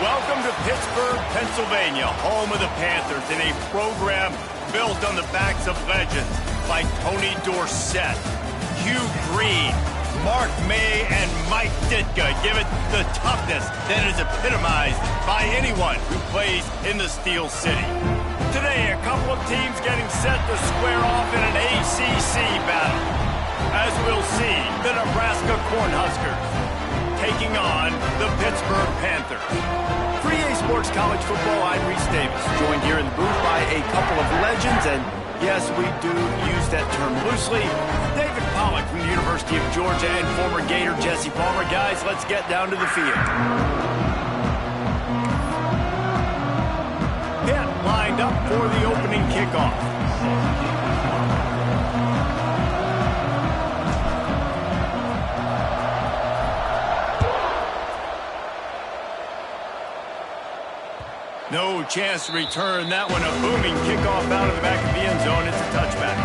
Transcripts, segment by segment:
Welcome to Pittsburgh, Pennsylvania, home of the Panthers, in a program built on the backs of legends like Tony Dorsett, Hugh Green, Mark May, and Mike Ditka. Give it the toughness that is epitomized by anyone who plays in the Steel City. Today, a couple of teams getting set to square off in an ACC battle. As we'll see, the Nebraska Cornhuskers taking on the Pittsburgh Panthers. For EA Sports College Football, I'm Reese Davis, joined here in the booth by a couple of legends, and yes, we do use that term loosely. David Pollack from the University of Georgia and former Gator Jesse Palmer. Guys, let's get down to the field. Pitt lined up for the opening kickoff. No chance to return that one. A booming kickoff out of the back of the end zone. It's a touchback.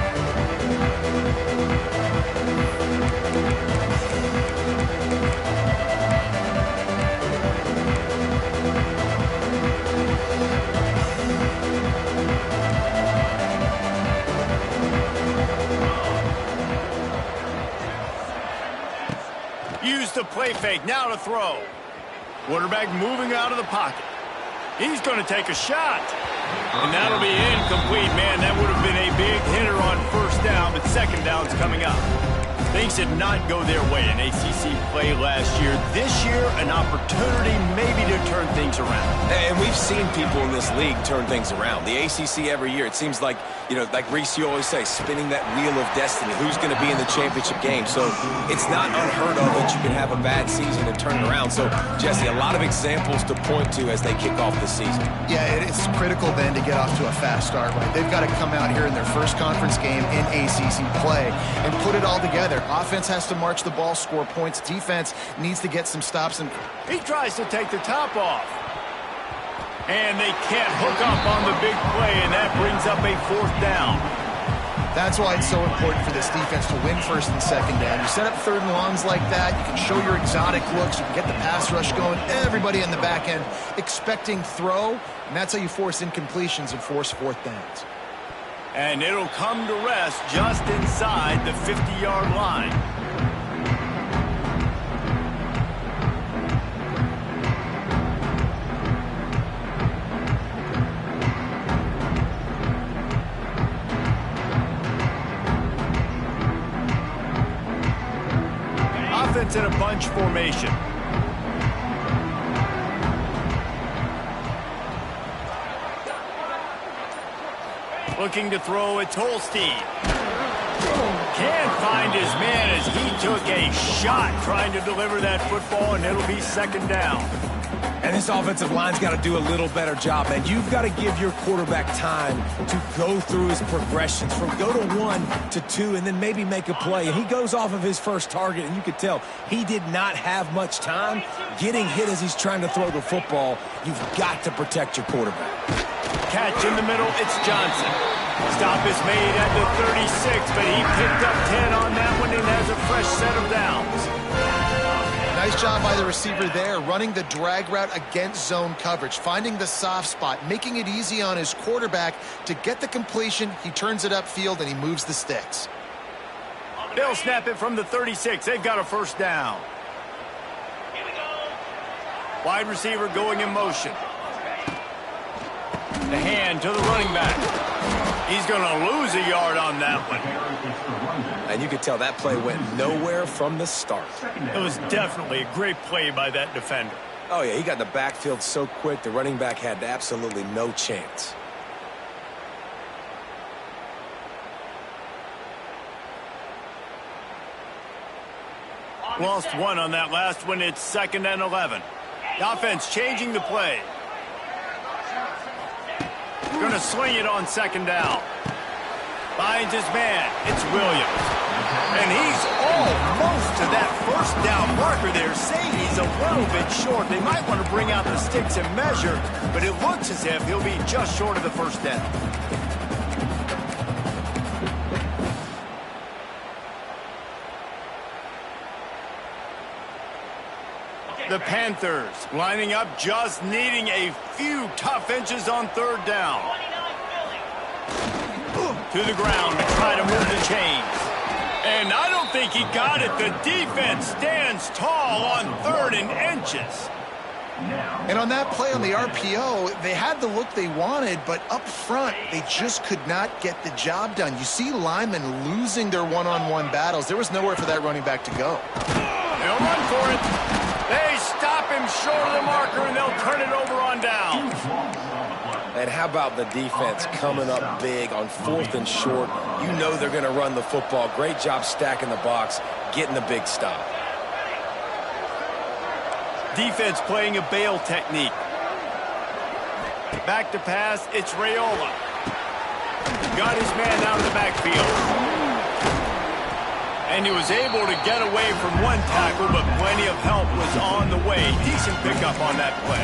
Use the play fake. Now to throw. Quarterback moving out of the pocket. He's going to take a shot. And that'll be incomplete. Man, that would have been a big hitter on first down, but second down's coming up. Things did not go their way in ACC play last year. This year, an opportunity maybe to turn things around. And we've seen people in this league turn things around. The ACC every year, it seems like, you know, like Reese, you always say, spinning that wheel of destiny. Who's going to be in the championship game? So it's not unheard of that you can have a bad season and turn it around. So, Jesse, a lot of examples to point to as they kick off this season. Yeah, it is critical then to get off to a fast start. Right? They've got to come out here in their first conference game in ACC play and put it all together. Offense has to march the ball, score points. Defense needs to get some stops. And he tries to take the top off. And they can't hook up on the big play, and that brings up a fourth down. That's why it's so important for this defense to win first and second down. You set up third and longs like that, you can show your exotic looks, you can get the pass rush going, everybody in the back end expecting throw, and that's how you force incompletions and force fourth downs. And it'll come to rest just inside the 50-yard line. Offense in a bunch formation. Looking to throw, it's Holstein. Can't find his man as he took a shot trying to deliver that football, and it'll be second down. And this offensive line's got to do a little better job, man. You've got to give your quarterback time to go through his progressions from go to 1 to 2 and then maybe make a play. And he goes off of his first target, and you could tell he did not have much time getting hit as he's trying to throw the football. You've got to protect your quarterback. Catch in the middle, it's Johnson. Stop is made at the 36, but he picked up 10 on that one and has a fresh set of downs. Nice job by the receiver there, running the drag route against zone coverage, finding the soft spot, making it easy on his quarterback to get the completion. He turns it upfield, and he moves the sticks. They'll snap it from the 36. They've got a first down. Wide receiver going in motion. The hand to the running back. He's going to lose a yard on that one. And you could tell that play went nowhere from the start. It was definitely a great play by that defender. Oh, yeah, he got in the backfield so quick, the running back had absolutely no chance. Lost one on that last one. It's 2nd and 11. The offense changing the play. Going to sling it on 2nd down. Finds his man. It's Williams. And he's almost to that first down marker there. Saying he's a little bit short. They might want to bring out the sticks and measure, but it looks as if he'll be just short of the first down. The Panthers lining up, just needing a few tough inches on third down. To the ground to try to move the chains. And I don't think he got it. The defense stands tall on 3rd and inches. And on that play on the RPO, they had the look they wanted, but up front, they just could not get the job done. You see linemen losing their one-on-one battles. There was nowhere for that running back to go. They'll run for it. They stop him short of the marker, and they'll turn it over on down. And how about the defense coming up big on 4th and short? You know they're going to run the football. Great job stacking the box, getting the big stop. Defense playing a bail technique. Back to pass, it's Raiola. Got his man out of the backfield. And he was able to get away from one tackle, but plenty of help was on the way. Decent pickup on that play.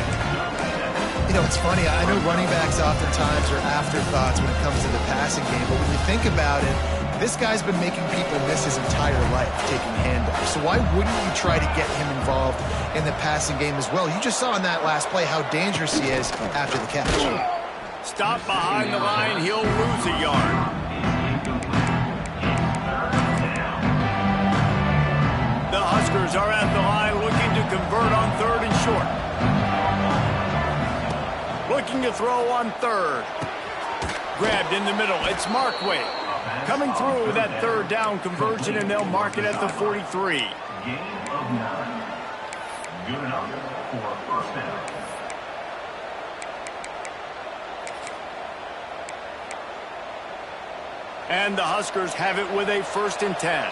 You know, it's funny. I know running backs oftentimes are afterthoughts when it comes to the passing game, but when you think about it, this guy's been making people miss his entire life taking handoffs. So why wouldn't you try to get him involved in the passing game as well? You just saw in that last play how dangerous he is after the catch. Stop behind the line, he'll lose a yard. The Huskers are at the line looking to convert on 3rd and short. Looking to throw on 3rd. Grabbed in the middle. It's Markway. Coming through with that 3rd down conversion, and they'll mark it at the 43. Gain of 9. Good enough for a first down. And the Huskers have it with a 1st and 10.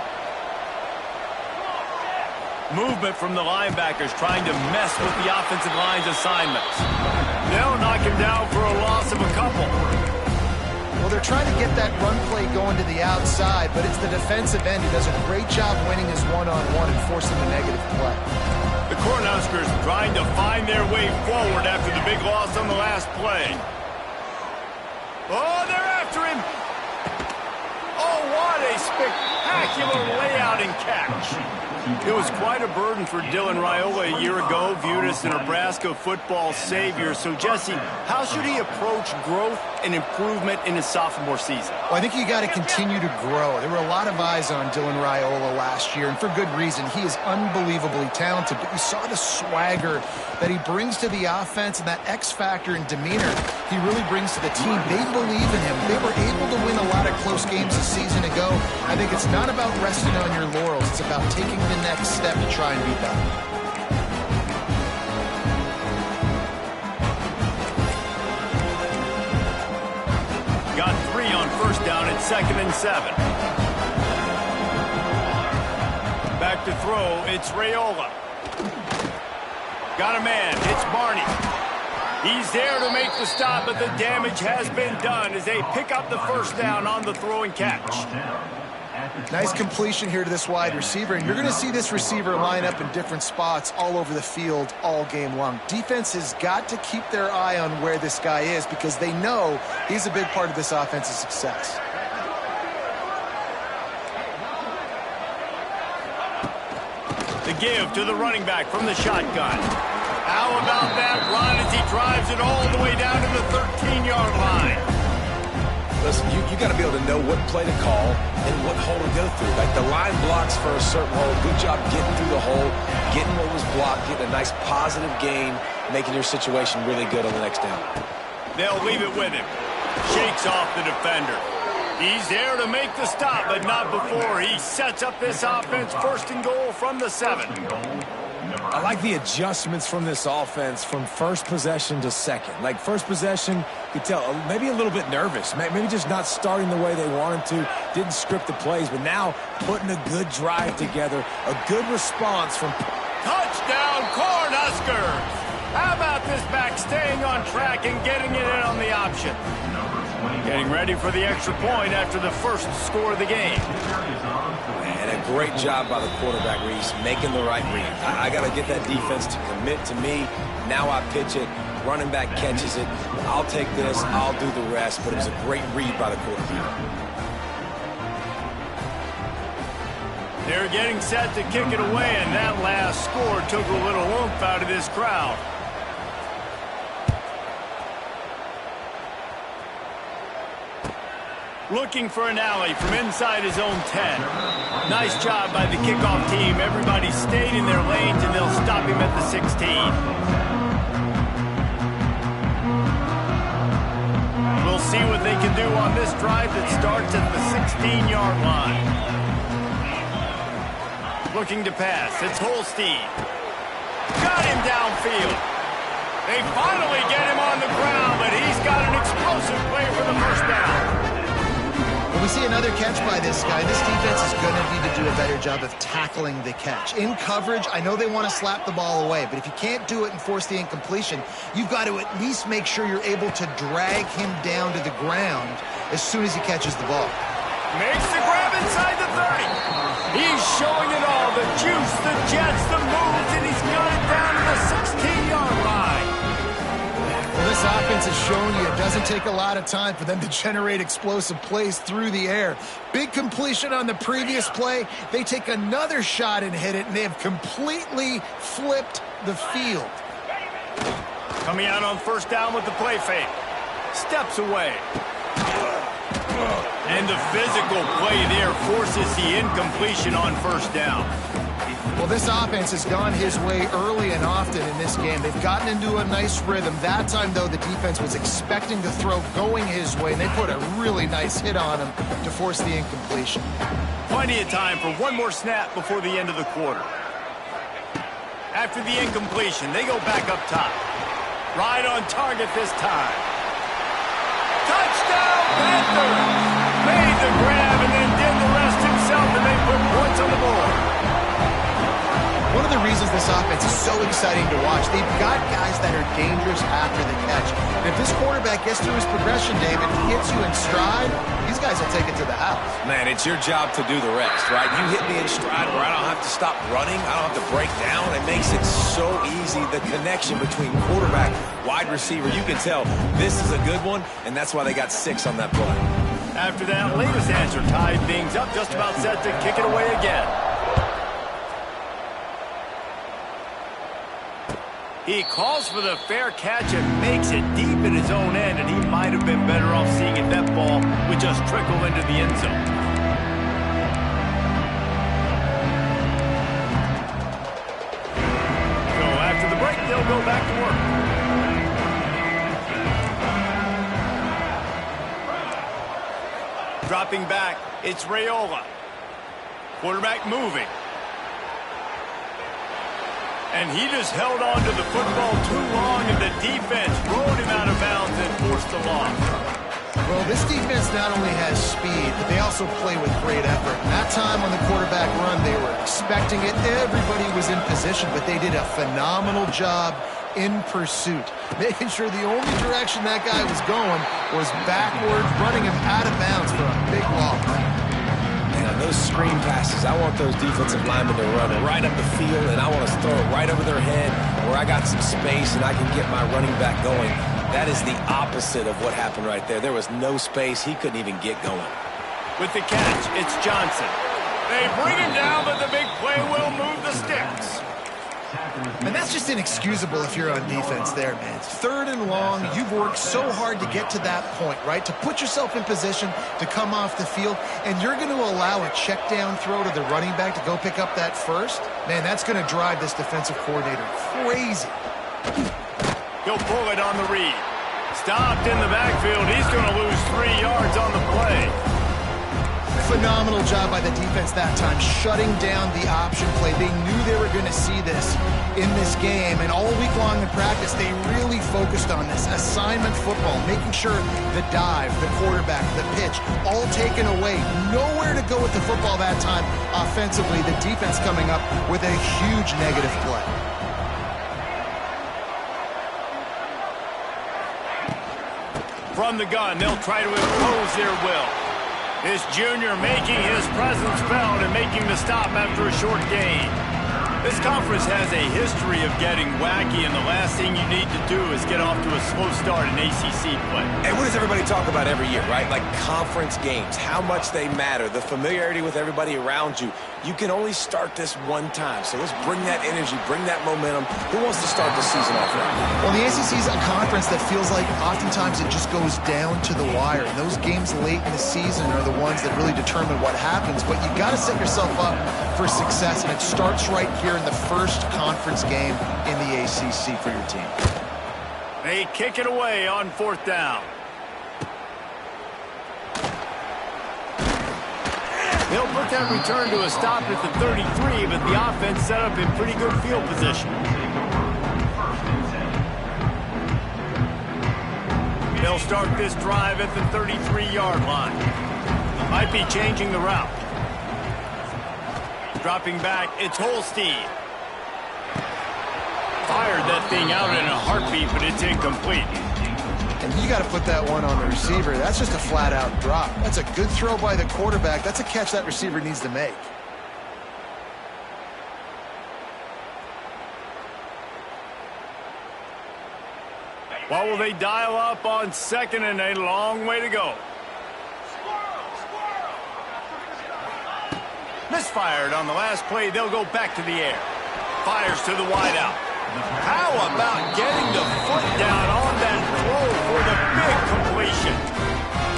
Movement from the linebackers trying to mess with the offensive line's assignments. They'll knock him down for a loss of a couple. Well, they're trying to get that run play going to the outside, but it's the defensive end who does a great job winning his one-on-one and forcing the negative play. The Cornhuskers trying to find their way forward after the big loss on the last play. Oh, they're after him. Oh, what a spectacular layout and catch. It was quite a burden for Dylan Raiola a year ago, viewed as the Nebraska football savior. So, Jesse, how should he approach growth and improvement in his sophomore season? Well, I think you got to continue to grow. There were a lot of eyes on Dylan Raiola last year, and for good reason. He is unbelievably talented, but you saw the swagger that he brings to the offense and that X factor and demeanor he really brings to the team. They believe in him. They were able to win a lot of close games a season ago. I think it's not about resting on your laurels. It's about taking the next step to try and be better. Got 3 on 1st down at 2nd and 7. Back to throw, it's Raiola. Got a man, it's Barney. He's there to make the stop, but the damage has been done as they pick up the 1st down on the throw and catch. Nice completion here to this wide receiver, and you're going to see this receiver line up in different spots all over the field all game long. Defense has got to keep their eye on where this guy is because they know he's a big part of this offense's success. The give to the running back from the shotgun. How about that run as he drives it all the way down to the 13-yard line? Listen, you got to be able to know what play to call and what hole to go through. Like the line blocks for a certain hole. Good job getting through the hole, getting what was blocked, getting a nice positive gain, making your situation really good on the next down. They'll leave it with him. Shakes off the defender. He's there to make the stop, but not before he sets up this offense. 1st and goal from the 7. I like the adjustments from this offense from first possession to second. Like first possession, you could tell maybe a little bit nervous. Maybe just not starting the way they wanted to. Didn't script the plays, but now putting a good drive together. A good response from... Touchdown, Cornhuskers! How about this back staying on track and getting it in on the option? Getting ready for the extra point after the 1st score of the game. And a great job by the quarterback, Reese, making the right read. I got to get that defense to commit to me. Now I pitch it. Running back catches it. I'll take this. I'll do the rest. But it was a great read by the quarterback. They're getting set to kick it away, and that last score took a little oomph out of this crowd. Looking for an alley from inside his own 10. Nice job by the kickoff team. Everybody stayed in their lanes, and they'll stop him at the 16. We'll see what they can do on this drive that starts at the 16-yard line. Looking to pass. It's Holstein. Got him downfield. They finally get him on the ground, but he's got an explosive play for the first down. When we see another catch by this guy, this defense is going to need to do a better job of tackling the catch. In coverage, I know they want to slap the ball away, but if you can't do it and force the incompletion, you've got to at least make sure you're able to drag him down to the ground as soon as he catches the ball. Makes the grab inside the 30. He's showing it all, the juice, the jets, the moves, and he's got it down to the 16-yard line. Well, this offense has shown you it doesn't take a lot of time for them to generate explosive plays through the air. Big completion on the previous play. They take another shot and hit it, and they have completely flipped the field. Coming out on first down with the play fake. Steps away. And the physical play there forces the incompletion on first down. Well, this offense has gone his way early and often in this game. They've gotten into a nice rhythm. That time, though, the defense was expecting the throw going his way, and they put a really nice hit on him to force the incompletion. Plenty of time for one more snap before the end of the quarter. After the incompletion, they go back up top. Right on target this time. Touchdown, Panthers! Made the grab and then did the rest himself, and they put points on the board. One of the reasons this offense is so exciting to watch, they've got guys that are dangerous after the catch. And if this quarterback gets through his progression, David, he hits you in stride, these guys will take it to the house. Man, it's your job to do the rest, right? You hit me in stride where I don't have to stop running. I don't have to break down. It makes it so easy. The connection between quarterback, wide receiver, you can tell this is a good one, and that's why they got 6 on that play. After that latest answer tied things up, just about set to kick it away again. He calls for the fair catch and makes it deep in his own end, and he might have been better off seeing if that ball would just trickle into the end zone. So after the break, they'll go back to work. Dropping back, it's Raiola. Quarterback moving. And he just held on to the football too long, and the defense rolled him out of bounds and forced the loss. Well, this defense not only has speed, but they also play with great effort. And that time on the quarterback run, they were expecting it. Everybody was in position, but they did a phenomenal job in pursuit, making sure the only direction that guy was going was backwards, running him out of bounds for a big loss. Man, those screen passes, I want those defensive linemen to run right up the field, and I want to throw it right over their head where I got some space and I can get my running back going. That is the opposite of what happened right there. There was no space. He couldn't even get going. With the catch, it's Johnson. They bring him down, but the big play will move the sticks. And that's just inexcusable if you're on defense there, man. It's 3rd and long. You've worked so hard to get to that point, right? To put yourself in position to come off the field, and you're going to allow a check down throw to the running back to go pick up that first? Man, that's going to drive this defensive coordinator crazy. He'll pull it on the read. Stopped in the backfield. He's going to lose 3 yards on the play. Phenomenal job by the defense that time, shutting down the option play. They knew they were going to see this in this game, and all week long in practice, they really focused on this assignment football, making sure the dive, the quarterback, the pitch, all taken away. Nowhere to go with the football that time offensively. The defense coming up with a huge negative play. From the gun, they'll try to impose their will. This junior making his presence felt and making the stop after a short gain. This conference has a history of getting wacky, and the last thing you need to do is get off to a slow start in ACC play. And what does everybody talk about every year, right? Like conference games, how much they matter, the familiarity with everybody around you. You can only start this one time, so let's bring that energy, bring that momentum. Who wants to start the season off right? Well, the ACC is a conference that feels like oftentimes it just goes down to the wire. And those games late in the season are the ones that really determine what happens. But you got to set yourself up for success, and it starts right here in the first conference game in the ACC for your team. They kick it away on 4th down. They'll put that return to a stop at the 33, but the offense set up in pretty good field position. They'll start this drive at the 33-yard line. Might be changing the route. Dropping back, it's Holstein. Fired that thing out in a heartbeat, but it's incomplete. And you got to put that one on the receiver. That's just a flat-out drop. That's a good throw by the quarterback. That's a catch that receiver needs to make. What will they dial up on 2nd and a long way to go? Misfired on the last play. They'll go back to the air. Fires to the wideout. How about getting the foot down on that throw for the big completion?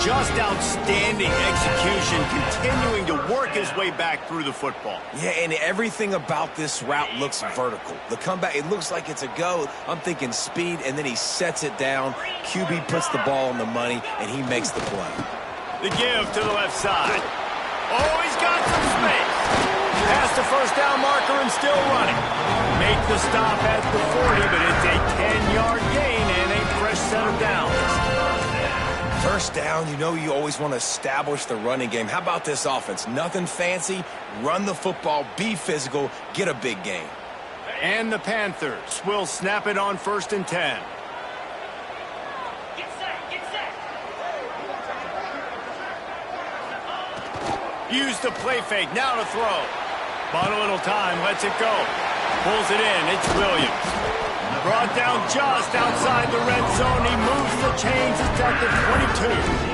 Just outstanding execution, continuing to work his way back through the football. Yeah, and everything about this route looks vertical. The comeback, it looks like it's a go. I'm thinking speed, and then he sets it down. QB puts the ball on the money, and he makes the play. The give to the left side. Oh, he's got some space. Past the first down marker and still running. Make the stop at the 40, but it's a 10-yard gain and a fresh set of downs. First down, you know you always want to establish the running game. How about this offense? Nothing fancy. Run the football, be physical, get a big gain. And the Panthers will snap it on 1st and 10. Use the play fake, now to throw. Bought a little time, lets it go. Pulls it in, it's Williams. Brought down just outside the red zone. He moves the chains, it's at the 22.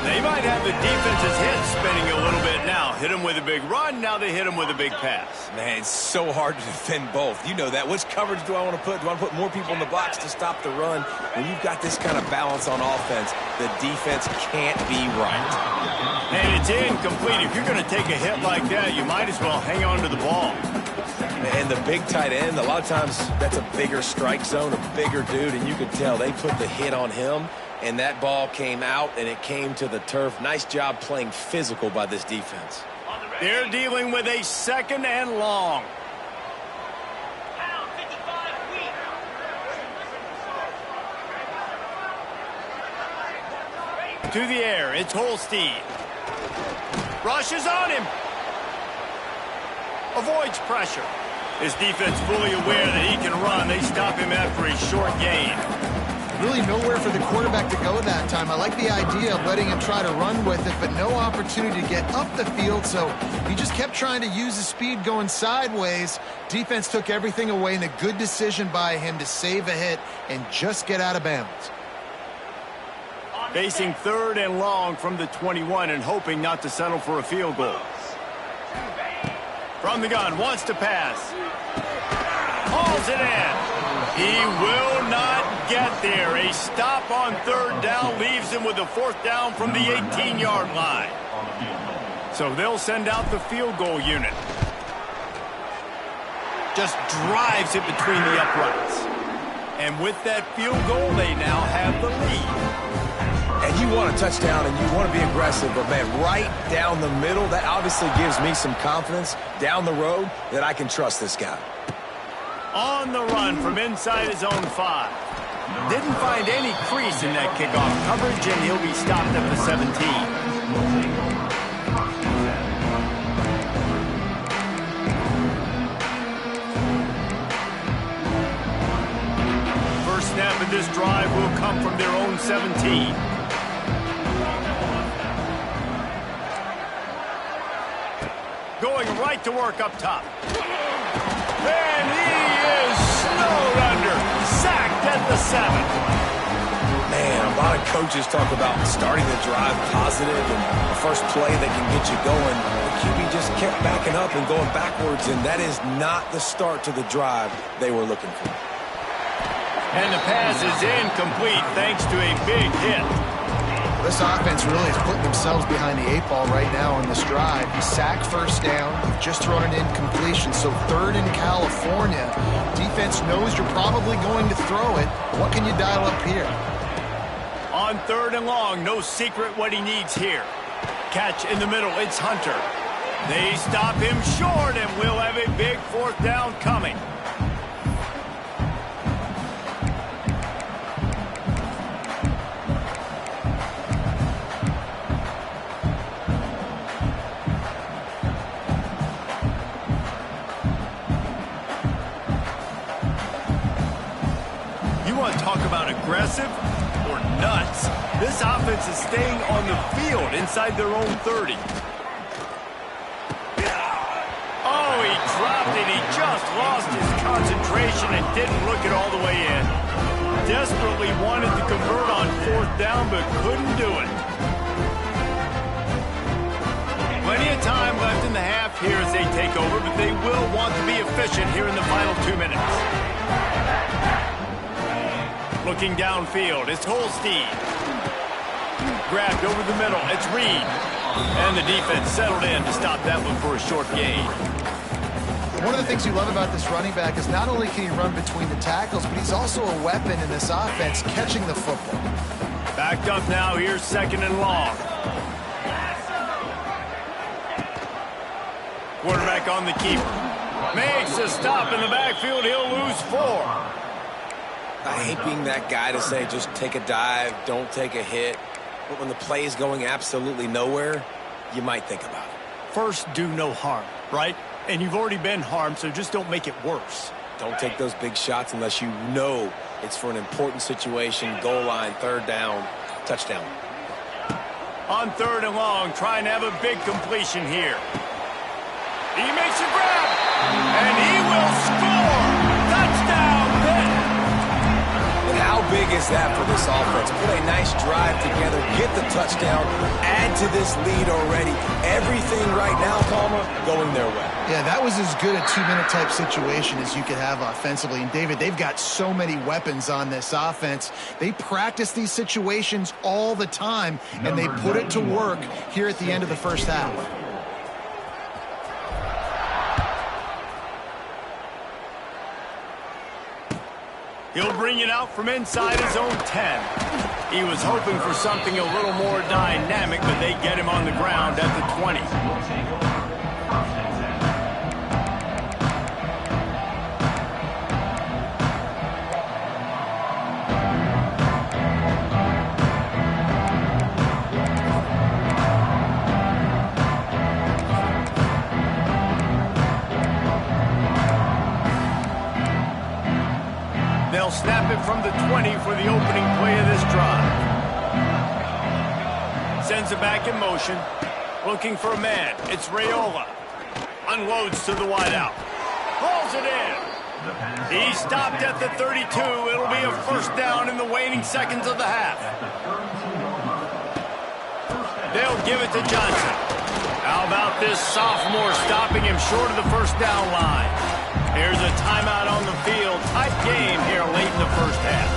They might have the defense's head spinning a little bit now. Hit him with a big run, now they hit him with a big pass. Man, it's so hard to defend both. You know that. Which coverage do I want to put? Do I want to put more people in the box to stop the run? When you've got this kind of balance on offense, the defense can't be right. And it's incomplete. If you're going to take a hit like that, you might as well hang on to the ball. And the big tight end, a lot of times that's a bigger strike zone, a bigger dude, and you can tell they put the hit on him, and that ball came out, and it came to the turf. Nice job playing physical by this defense. They're dealing with a 2nd and long. To the air, it's Holstein. Rushes on him. Avoids pressure. His defense fully aware that he can run. They stop him after a short gain. Really nowhere for the quarterback to go that time. I like the idea of letting him try to run with it, but no opportunity to get up the field, so he just kept trying to use his speed going sideways. Defense took everything away, and a good decision by him to save a hit and just get out of bounds. Facing 3rd and long from the 21 and hoping not to settle for a field goal. From the gun, wants to pass. Hauls it in. He will not get there. A stop on 3rd down leaves him with a 4th down from the 18-yard line. So they'll send out the field goal unit. Just drives it between the uprights. And with that field goal, they now have the lead. And you want a touchdown and you want to be aggressive, but man, right down the middle, that obviously gives me some confidence down the road that I can trust this guy. On the run from inside his own 5. Didn't find any crease in that kickoff coverage, and he'll be stopped at the 17. First snap of this drive will come from their own 17. Going right to work up top. And he is snowed under. Sacked at the 7. Man, a lot of coaches talk about starting the drive positive and the first play that can get you going. The QB just kept backing up and going backwards, and that is not the start to the drive they were looking for. And the pass is incomplete thanks to a big hit. This offense really is putting themselves behind the 8 ball right now on this drive. Sack, first down, just thrown an incompletion. So 3rd in California. Defense knows you're probably going to throw it. What can you dial up here? On 3rd and long, no secret what he needs here. Catch in the middle, it's Hunter. They stop him short, and we'll have a big 4th down coming. You want to talk about aggressive or nuts? This offense is staying on the field inside their own 30. Oh, he dropped it. He just lost his concentration and didn't look it all the way in. Desperately wanted to convert on 4th down, but couldn't do it. Plenty of time left in the half here as they take over, but they will want to be efficient here in the final 2 minutes. Looking downfield, it's Holstein. Grabbed over the middle, it's Reed. And the defense settled in to stop that one for a short gain. One of the things you love about this running back is not only can he run between the tackles, but he's also a weapon in this offense, catching the football. Backed up now, here's 2nd and long. Quarterback on the keeper. Makes a stop in the backfield, he'll lose 4. I hate being that guy to say just take a dive, don't take a hit. But when the play is going absolutely nowhere, you might think about it. First, do no harm, right? And you've already been harmed, so just don't make it worse. Don't take those big shots unless you know it's for an important situation, goal line, 3rd down, touchdown. On 3rd and long, trying to have a big completion here. He makes a grab, and he will score! Touchdown, Pitt! How big is that for this offense? Put a nice drive together, get the touchdown, add to this lead already. Everything right now, Palmer, going their way. Yeah, that was as good a 2-minute type situation as you could have offensively. And, David, they've got so many weapons on this offense. They practice these situations all the time, and they put it to work here at the end of the first half. He'll bring it out from inside his own 10. He was hoping for something a little more dynamic, but they get him on the ground at the 20. They'll snap it from the 20 for the opening play of this drive. Sends it back in motion. Looking for a man. It's Raiola. Unloads to the wideout. Hauls it in. He stopped at the 32. It'll be a 1st down in the waning seconds of the half. They'll give it to Johnson. How about this sophomore stopping him short of the 1st down line? Here's a timeout on the field. Tight game here late in the first half.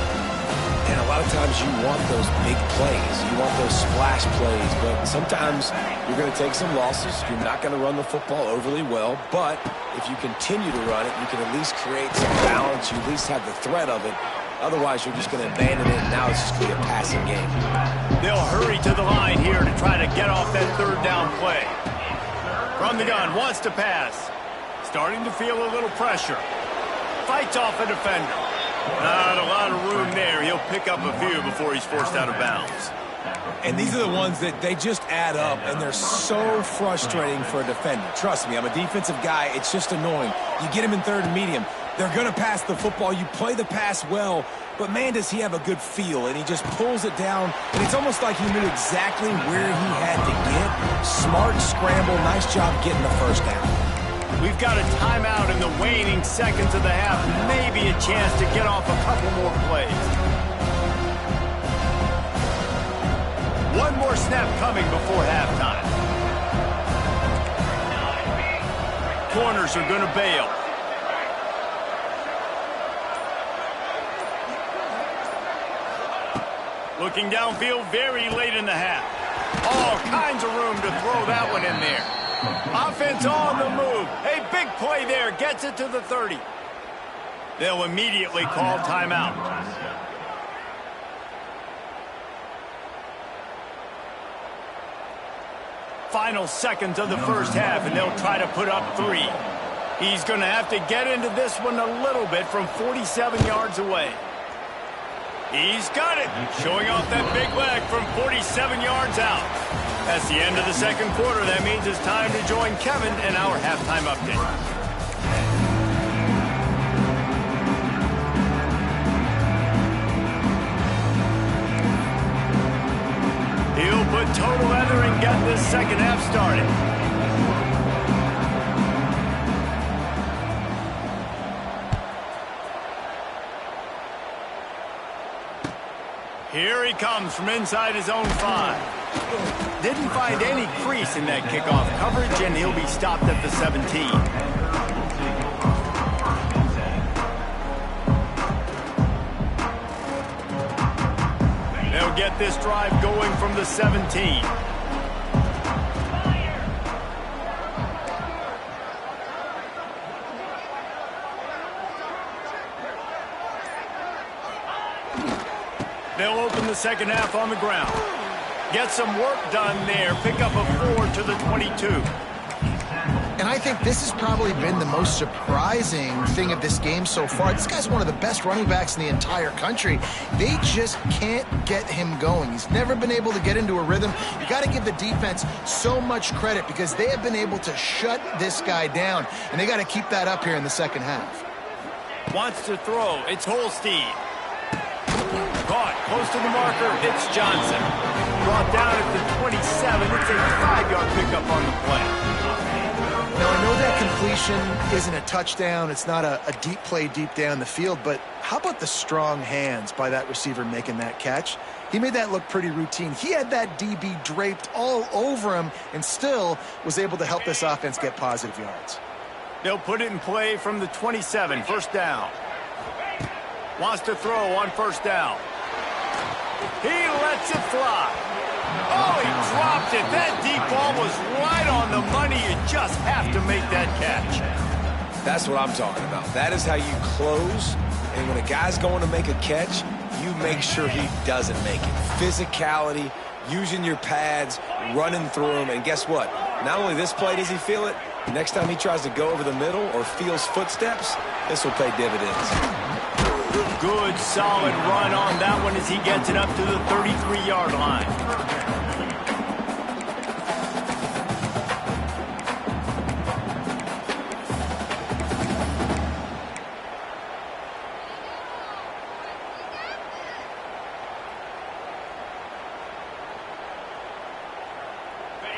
And a lot of times you want those big plays. You want those splash plays. But sometimes you're going to take some losses. You're not going to run the football overly well. But if you continue to run it, you can at least create some balance. You at least have the threat of it. Otherwise, you're just going to abandon it, and now it's just going to be a passing game. They'll hurry to the line here to try to get off that 3rd down play. From the gun, wants to pass. Starting to feel a little pressure. Fights off a defender. Not a lot of room there. He'll pick up a few before he's forced out of bounds. And these are the ones that they just add up, and they're so frustrating for a defender. Trust me, I'm a defensive guy. It's just annoying. You get him in 3rd and medium. They're going to pass the football. You play the pass well, but, man, does he have a good feel, and he just pulls it down, and it's almost like he knew exactly where he had to get. Smart scramble. Nice job getting the 1st down. We've got a timeout in the waning seconds of the half. Maybe a chance to get off a couple more plays. One more snap coming before halftime. Corners are going to bail. Looking downfield very late in the half. All kinds of room to throw that one in there. Offense on the move. A big play there. Gets it to the 30. They'll immediately call timeout. Final seconds of the first half, and they'll try to put up 3. He's going to have to get into this one a little bit from 47 yards away. He's got it, showing off that big leg from 47 yards out. That's the end of the second quarter. That means it's time to join Kevin in our halftime update. He'll put total leather and get this second half started. Here he comes from inside his own 5. Didn't find any crease in that kickoff coverage, and he'll be stopped at the 17. They'll get this drive going from the 17. They'll open the second half on the ground. Get some work done there. Pick up a 4 to the 22. And I think this has probably been the most surprising thing of this game so far. This guy's one of the best running backs in the entire country. They just can't get him going. He's never been able to get into a rhythm. You got to give the defense so much credit because they have been able to shut this guy down, and they got to keep that up here in the second half. Wants to throw. It's Holstein. Caught close to the marker. It's Johnson. Brought down at the 27. It's a 5-yard pickup on the play. Now, I know that completion isn't a touchdown. It's not a deep play deep down the field, but how about the strong hands by that receiver making that catch? He made that look pretty routine. He had that DB draped all over him and still was able to help this offense get positive yards. They'll put it in play from the 27. First down. Wants to throw on first down. He lets it fly. Oh, he dropped it. That deep ball was right on the money. You just have to make that catch. That's what I'm talking about. That is how you close. And when a guy's going to make a catch, you make sure he doesn't make it. Physicality, using your pads, running through them. And guess what? Not only this play does he feel it, next time he tries to go over the middle or feels footsteps, this will pay dividends. Good, solid run on that one as he gets it up to the 33-yard line.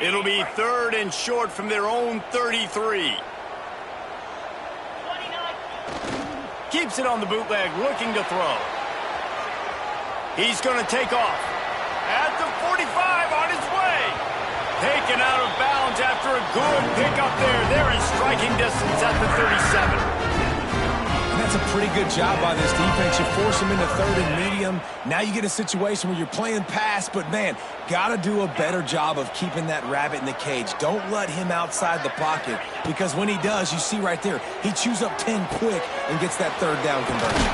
It'll be 3rd and short from their own 33. Keeps it on the bootleg, looking to throw. He's going to take off. At the 45, on his way. Taken out of bounds after a good pickup there. They're in striking distance at the 37. And that's a pretty good job by this defense. You force them into 3rd and medium. Now you get a situation where you're playing pass, but, man, got to do a better job of keeping that rabbit in the cage. Don't let him outside the pocket because when he does, you see right there, he chews up 10 quick and gets that 3rd down conversion.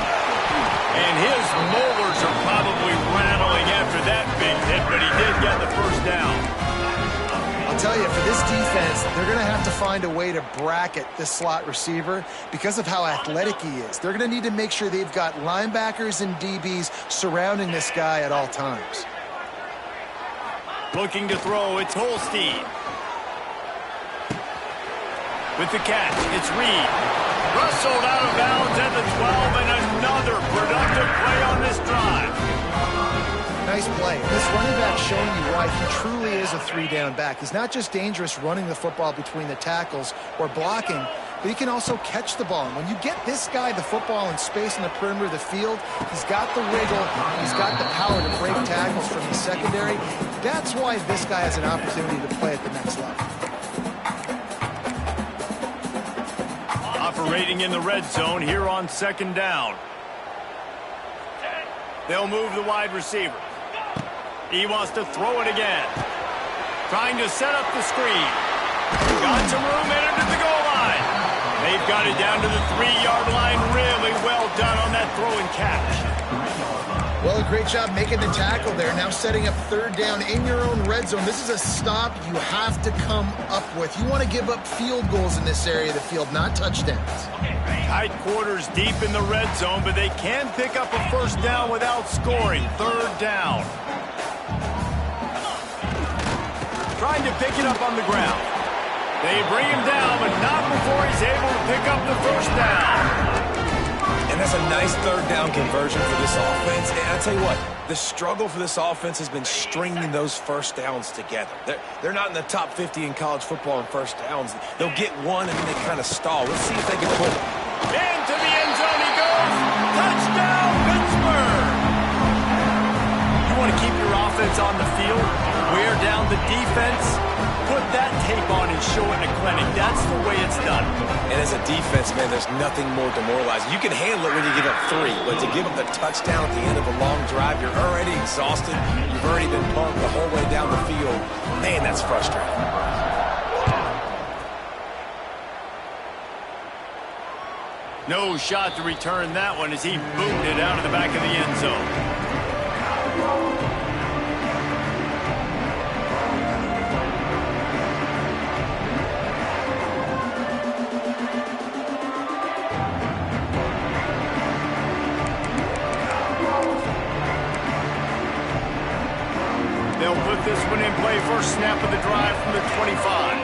And his molars are probably rattling after that big hit, but he did get the first down. I'll tell you, for this defense, they're going to have to find a way to bracket this slot receiver because of how athletic he is. They're going to need to make sure they've got linebackers and DBs surrounding this guy at all times. Looking to throw, it's Holstein. With the catch, it's Reed. Rustled out of bounds at the 12, and another productive play on this drive. Nice play. This running back showing you why he truly is a 3-down back. He's not just dangerous running the football between the tackles or blocking, but he can also catch the ball. And when you get this guy the football in space in the perimeter of the field, he's got the wiggle, he's got the power to break tackles from the secondary. That's why this guy has an opportunity to play at the next level. Operating in the red zone here on second down. They'll move the wide receiver. He wants to throw it again. Trying to set up the screen. Got some room, entered to the goal line. They've got it down to the 3-yard line. Really well done on that throw and catch. Well, a great job making the tackle there. Now setting up third down in your own red zone. This is a stop you have to come up with. You want to give up field goals in this area of the field, not touchdowns. Tight quarters deep in the red zone, but they can pick up a first down without scoring. Third down. Trying to pick it up on the ground. They bring him down, but not before he's able to pick up the first down. And that's a nice third down conversion for this offense. And I'll tell you what, the struggle for this offense has been stringing those first downs together. They're not in the top 50 in college football in first downs. They'll get one and then they kind of stall. Let's see if they can pull it. Into the end zone he goes. Touchdown, Pittsburgh. You want to keep your offense on the field, wear down the defense, put that tape on and show it in a clinic. That's the way it's done. And as a defense, man, there's nothing more demoralizing. You can handle it when you give up 3, but to give up the touchdown at the end of a long drive, you're already exhausted. You've already been pumped the whole way down the field. Man, that's frustrating. No shot to return that one as he boomed it out of the back of the end zone. They'll put this one in play, first snap of the drive from the 25.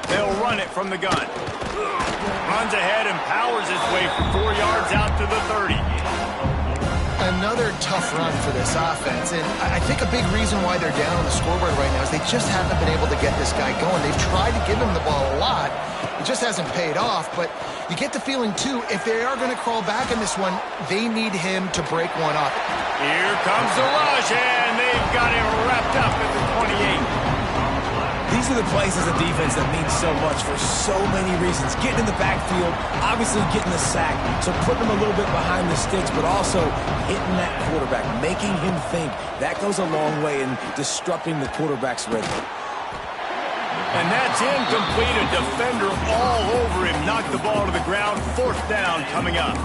They'll run it from the gun. Runs ahead and powers his way for 4 yards out to the 30. Another tough run for this offense, and I think a big reason why they're down on the scoreboard right now is they just haven't been able to get this guy going. They've tried to give him the ball a lot. It just hasn't paid off, but you get the feeling, too, if they are going to crawl back in this one, they need him to break one up. Here comes the rush, and they've got him wrapped up at the 28. These are the plays as a defense that mean so much for so many reasons. Getting in the backfield, obviously getting the sack, so putting them a little bit behind the sticks, but also hitting that quarterback, making him think. That goes a long way in disrupting the quarterback's rhythm. And that's incomplete. A defender all over him. Knocked the ball to the ground. Fourth down coming up.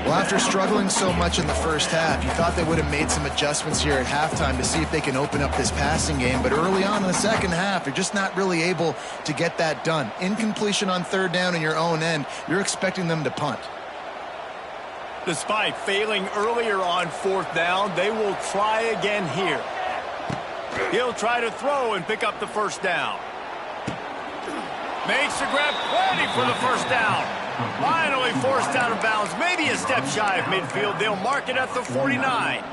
Well, after struggling so much in the first half, you thought they would have made some adjustments here at halftime to see if they can open up this passing game. But early on in the second half, they're just not really able to get that done. Incompletion on third down in your own end, you're expecting them to punt. Despite failing earlier on fourth down, they will try again here. He'll try to throw and pick up the first down. Makes the grab, plenty for the first down. Finally forced out of bounds, maybe a step shy of midfield. They'll mark it at the 49.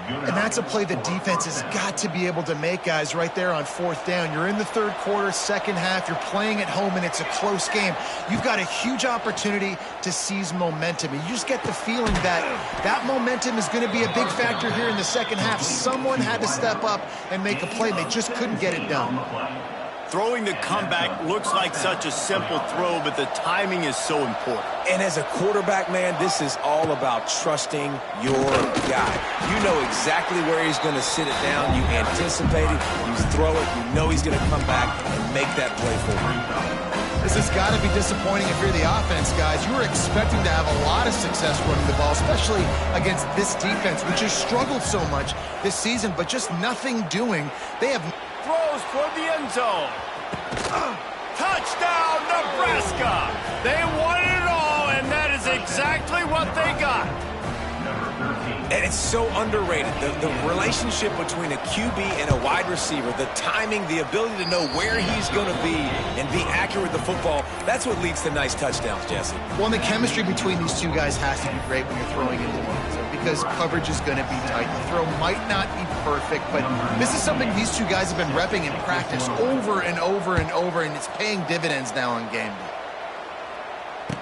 And that's a play the defense has got to be able to make, guys, right there on fourth down. You're in the third quarter, second half. You're playing at home, and it's a close game. You've got a huge opportunity to seize momentum. And you just get the feeling that that momentum is going to be a big factor here in the second half. Someone had to step up and make a play. They just couldn't get it done. Throwing the comeback looks like such a simple throw, but the timing is so important. And as a quarterback, man, this is all about trusting your guy. You know exactly where he's going to sit it down. You anticipate it. You throw it. You know he's going to come back and make that play for you. This has got to be disappointing if you're the offense, guys. You were expecting to have a lot of success running the ball, especially against this defense, which has struggled so much this season, but just nothing doing. They have throws toward the end zone. Touchdown, Nebraska! They wanted it all, and that is exactly what they got. Man, it's so underrated. The relationship between a QB and a wide receiver, the timing, the ability to know where he's going to be and be accurate with the football, that's what leads to nice touchdowns, Jesse. Well, and the chemistry between these two guys has to be great when you're throwing into the end zone because coverage is going to be tight. The throw might not be perfect, but this is something these two guys have been repping in practice over and over and over, and it's paying dividends now on game day.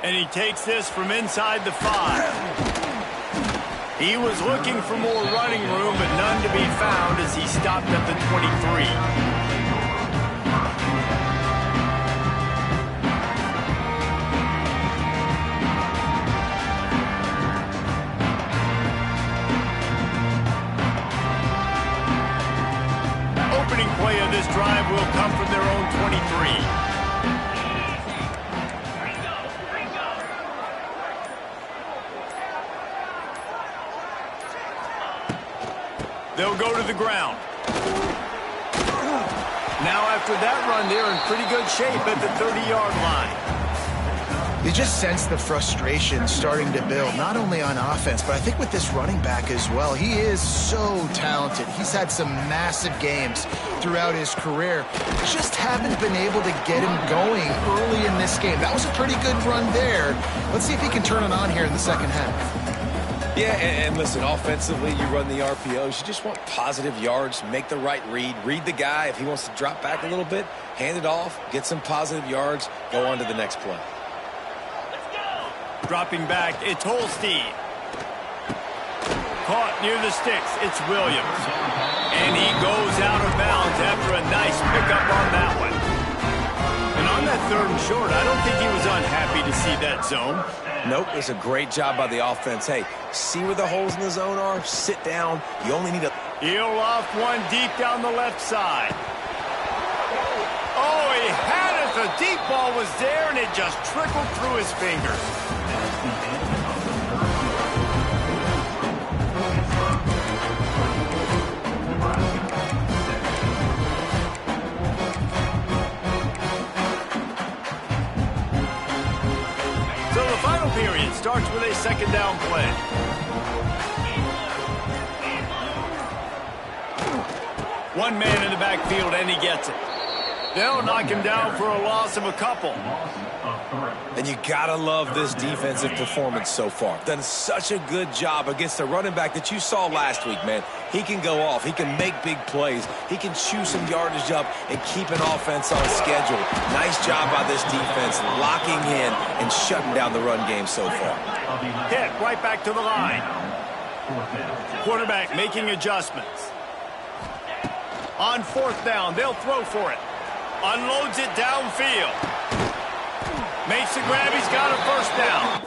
And he takes this from inside the 5. He was looking for more running room, but none to be found as he stopped at the 23. Opening play of this drive will come from their own 23. They'll go to the ground. Now after that run, they're in pretty good shape at the 30-yard line. You just sense the frustration starting to build, not only on offense, but I think with this running back as well. He is so talented. He's had some massive games throughout his career. Just haven't been able to get him going early in this game. That was a pretty good run there. Let's see if he can turn it on here in the second half. Yeah, and listen, offensively, you run the RPOs. You just want positive yards, make the right read the guy. If he wants to drop back a little bit, hand it off, get some positive yards, go on to the next play. Dropping back, it's Holstein. Caught near the sticks, it's Williams. And he goes out of bounds after a nice pickup on that one. And on that 3rd and short, I don't think he was unhappy to see that zone. Nope, it's a great job by the offense. Hey, see where the holes in the zone are, sit down. You only need a... He'll loft one deep down the left side. Oh, he had it. The deep ball was there, and it just trickled through his fingers. Period starts with a 2nd down play. One man in the backfield, and he gets it. They'll knock him down for a loss of a couple. And you gotta love this defensive performance so far. Done such a good job against the running back that you saw last week, man. He can go off. He can make big plays. He can chew some yardage up and keep an offense on schedule. Nice job by this defense, locking in and shutting down the run game so far. Hit right back to the line. Quarterback making adjustments. On 4th down, they'll throw for it. Unloads it downfield. Makes the grab. He's got a 1st down.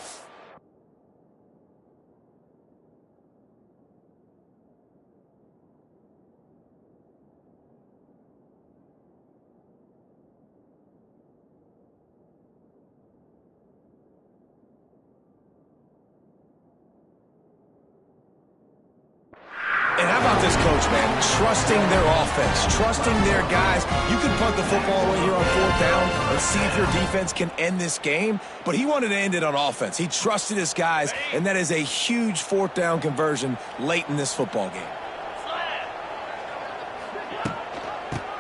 And how about this coach, man? Trusting their offense, trusting their guys. You can punt the football away here on 4th down and see if your defense can end this game, but he wanted to end it on offense. He trusted his guys, and that is a huge 4th down conversion late in this football game.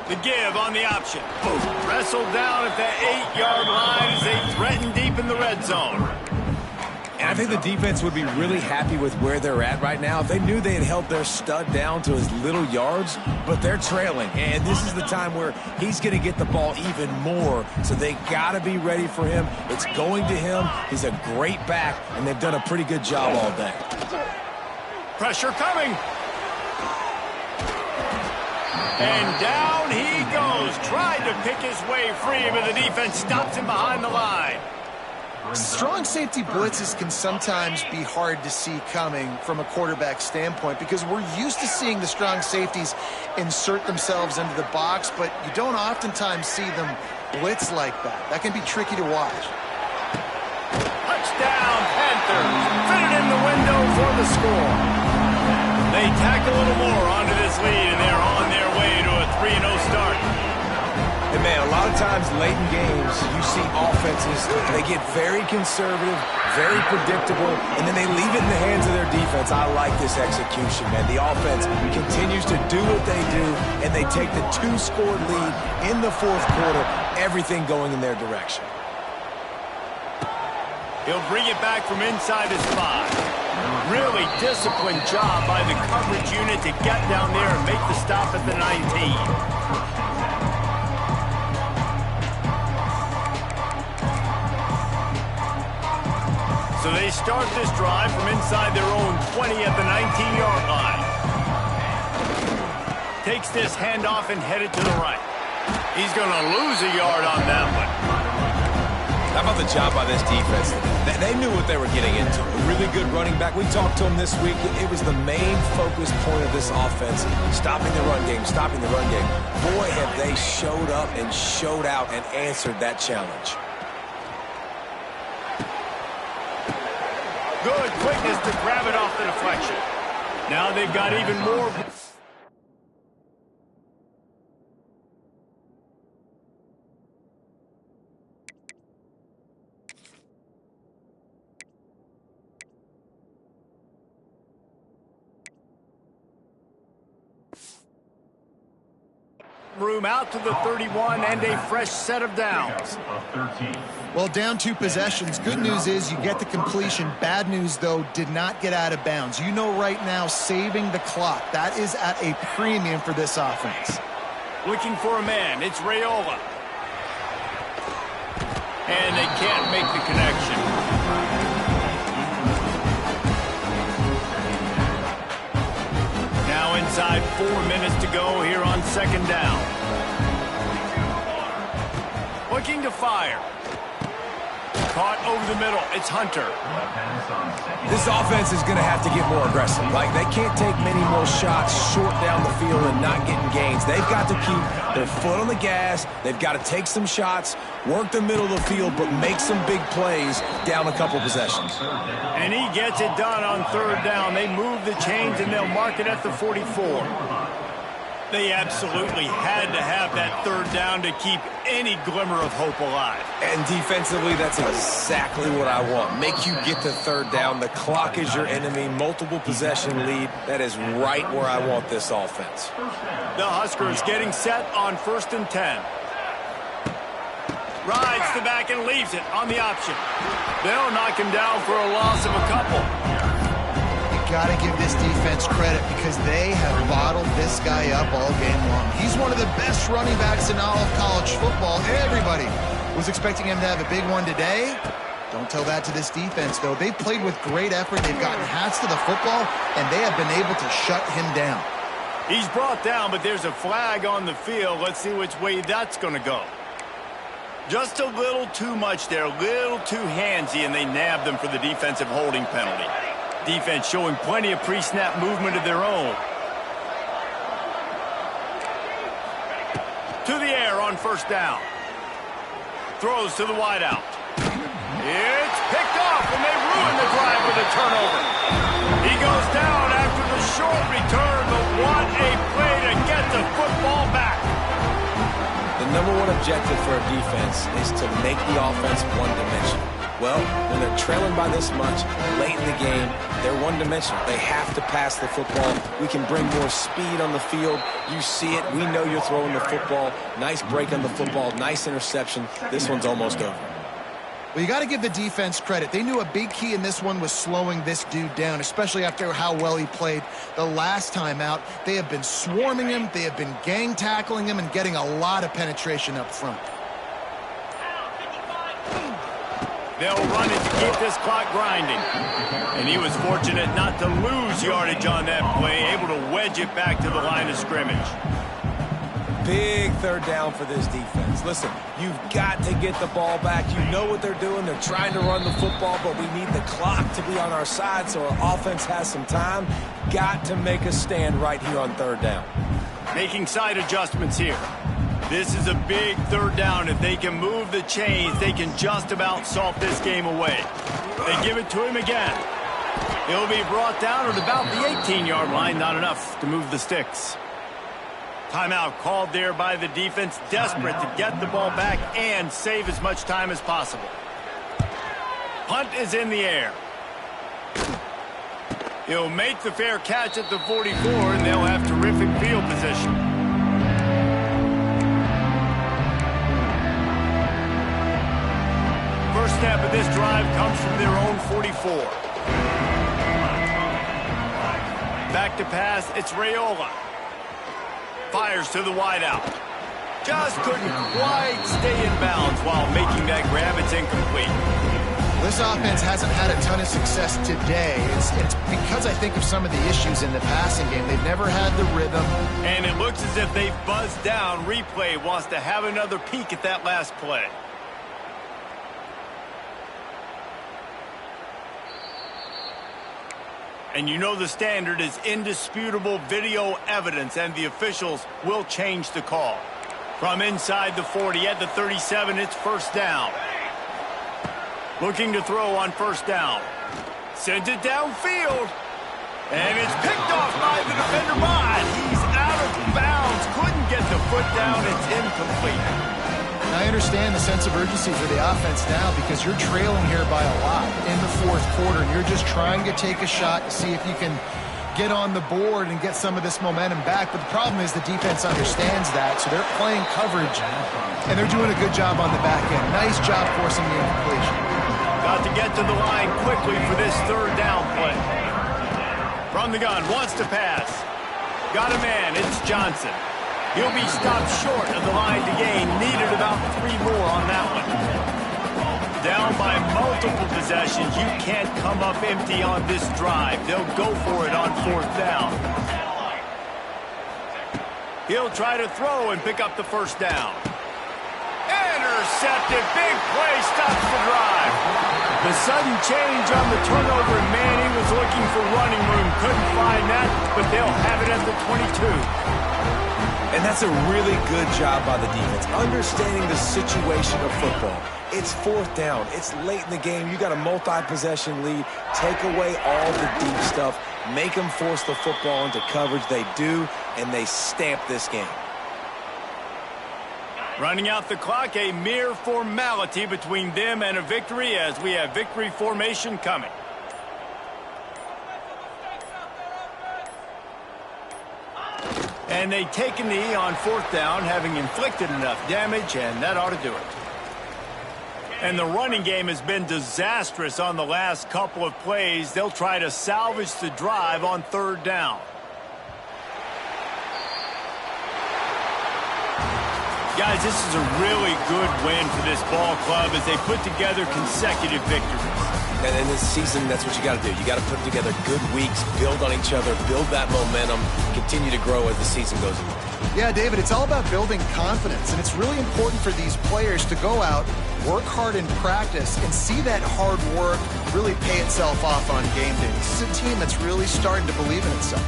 The give on the option. Wrestled down at the 8-yard line as they threaten deep in the red zone. And I think the defense would be really happy with where they're at right now if they knew they had held their stud down to his little yards, but they're trailing. And this is the time where he's going to get the ball even more, so they got to be ready for him. It's going to him. He's a great back, and they've done a pretty good job all day. Pressure coming. And down he goes. Tried to pick his way free, but the defense stops him behind the line. Strong safety blitzes can sometimes be hard to see coming from a quarterback standpoint because we're used to seeing the strong safeties insert themselves into the box, but you don't oftentimes see them blitz like that. That can be tricky to watch. Touchdown, Panthers. Fit it in the window for the score. They tack a little more onto this lead, and they're on their way to a 3-0 start. And man, a lot of times late in games, you see offenses, they get very conservative, very predictable, and then they leave it in the hands of their defense. I like this execution, man. The offense continues to do what they do, and they take the 2-score lead in the fourth quarter, everything going in their direction. He'll bring it back from inside his 5. Really disciplined job by the coverage unit to get down there and make the stop at the 19. So they start this drive from inside their own 20 at the 19-yard line. Takes this handoff and headed to the right. He's going to lose a yard on that one. How about the job by this defense? They knew what they were getting into. A really good running back. We talked to him this week. It was the main focus point of this offense. Stopping the run game, stopping the run game. Boy, have they showed up and showed out and answered that challenge. Good quickness to grab it off the deflection. Now they've got even more. Room out to the 31 and a fresh set of downs. Well, down 2 possessions. Good news is you get the completion. Bad news, though, did not get out of bounds. You know right now, saving the clock. That is at a premium for this offense. Looking for a man. It's Raiola. And they can't make the connection. Now inside 4 minutes to go here on second down. Looking to fire. Caught over the middle. It's Hunter. This offense is going to have to get more aggressive. Like, they can't take many more shots short down the field and not getting gains. They've got to keep their foot on the gas. They've got to take some shots, work the middle of the field, but make some big plays down a couple possessions. And he gets it done on third down. They move the chains, and they'll mark it at the 44. They absolutely had to have that third down to keep any glimmer of hope alive. And defensively, that's exactly what I want. Make you get to third down. The clock is your enemy. Multiple possession lead. That is right where I want this offense. The Huskers getting set on 1st and 10. Rides the back and leaves it on the option. They'll knock him down for a loss of a couple. Got to give this defense credit because they have bottled this guy up all game long. He's one of the best running backs in all of college football. Everybody was expecting him to have a big one today. Don't tell that to this defense, though. They've played with great effort. They've gotten hats to the football, and they have been able to shut him down. He's brought down, but there's a flag on the field. Let's see which way that's going to go. Just a little too much there, a little too handsy, and they nabbed them for the defensive holding penalty. Defense showing plenty of pre-snap movement of their own. To the air on first down. Throws to the wideout. It's picked off, and they ruin the drive with a turnover. He goes down after the short return, but what a play to get the football back. The number one objective for a defense is to make the offense one-dimensional. Well, when they're trailing by this much, late in the game, they're one-dimensional. They have to pass the football. We can bring more speed on the field. You see it. We know you're throwing the football. Nice break on the football. Nice interception. This one's almost over. Well, you got to give the defense credit. They knew a big key in this one was slowing this dude down, especially after how well he played the last time out. They have been swarming him. They have been gang tackling him and getting a lot of penetration up front. They'll run it to keep this clock grinding. And he was fortunate not to lose yardage on that play, able to wedge it back to the line of scrimmage. Big third down for this defense. Listen, you've got to get the ball back. You know what they're doing. They're trying to run the football, but we need the clock to be on our side so our offense has some time. Got to make a stand right here on third down. Making side adjustments here. This is a big third down. If they can move the chains, they can just about salt this game away. They give it to him again. He'll be brought down at about the 18-yard line. Not enough to move the sticks. Timeout called there by the defense, desperate to get the ball back and save as much time as possible. Punt is in the air. He'll make the fair catch at the 44, and they'll have terrific field position. First snap of this drive comes from their own 44. Back to pass, it's Raiola. Fires to the wideout. Just couldn't quite stay in bounds while making that grab. It's incomplete. This offense hasn't had a ton of success today. It's because I think of some of the issues in the passing game. They've never had the rhythm. And it looks as if they've buzzed down. Replay wants to have another peek at that last play. And you know the standard is indisputable video evidence, and the officials will change the call. From inside the 40 at the 37, it's first down. Looking to throw on first down. Sends it downfield. And it's picked off by the defender. He's out of bounds. Couldn't get the foot down. It's incomplete. I understand the sense of urgency for the offense now because you're trailing here by a lot in the fourth quarter. And you're just trying to take a shot to see if you can get on the board and get some of this momentum back. But the problem is the defense understands that, so they're playing coverage, and they're doing a good job on the back end. Nice job forcing the incompletion. Got to get to the line quickly for this third down play. From the gun, wants to pass. Got a man, it's Johnson. He'll be stopped short of the line to gain. Needed about 3 more on that one. Down by multiple possessions. You can't come up empty on this drive. They'll go for it on fourth down. He'll try to throw and pick up the first down. Intercepted. Big play stops the drive. The sudden change on the turnover, and Manning was looking for running room. Couldn't find that, but they'll have it at the 22. And that's a really good job by the defense, understanding the situation of football. It's fourth down. It's late in the game. You got a multi-possession lead. Take away all the deep stuff. Make them force the football into coverage. They do, and they stamp this game. Running out the clock, a mere formality between them and a victory as we have victory formation coming. And they take a knee on fourth down, having inflicted enough damage, and that ought to do it. And the running game has been disastrous on the last couple of plays. They'll try to salvage the drive on third down. Guys, this is a really good win for this ball club as they put together consecutive victories. And in this season, that's what you got to do. You got to put together good weeks, build on each other, build that momentum, continue to grow as the season goes along. Yeah, David, it's all about building confidence, and it's really important for these players to go out, work hard in practice, and see that hard work really pay itself off on game day. This is a team that's really starting to believe in itself.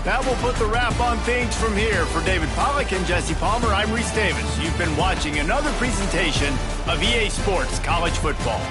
That will put the wrap on things from here. For David Pollack and Jesse Palmer, I'm Reese Davis. You've been watching another presentation of EA Sports College Football.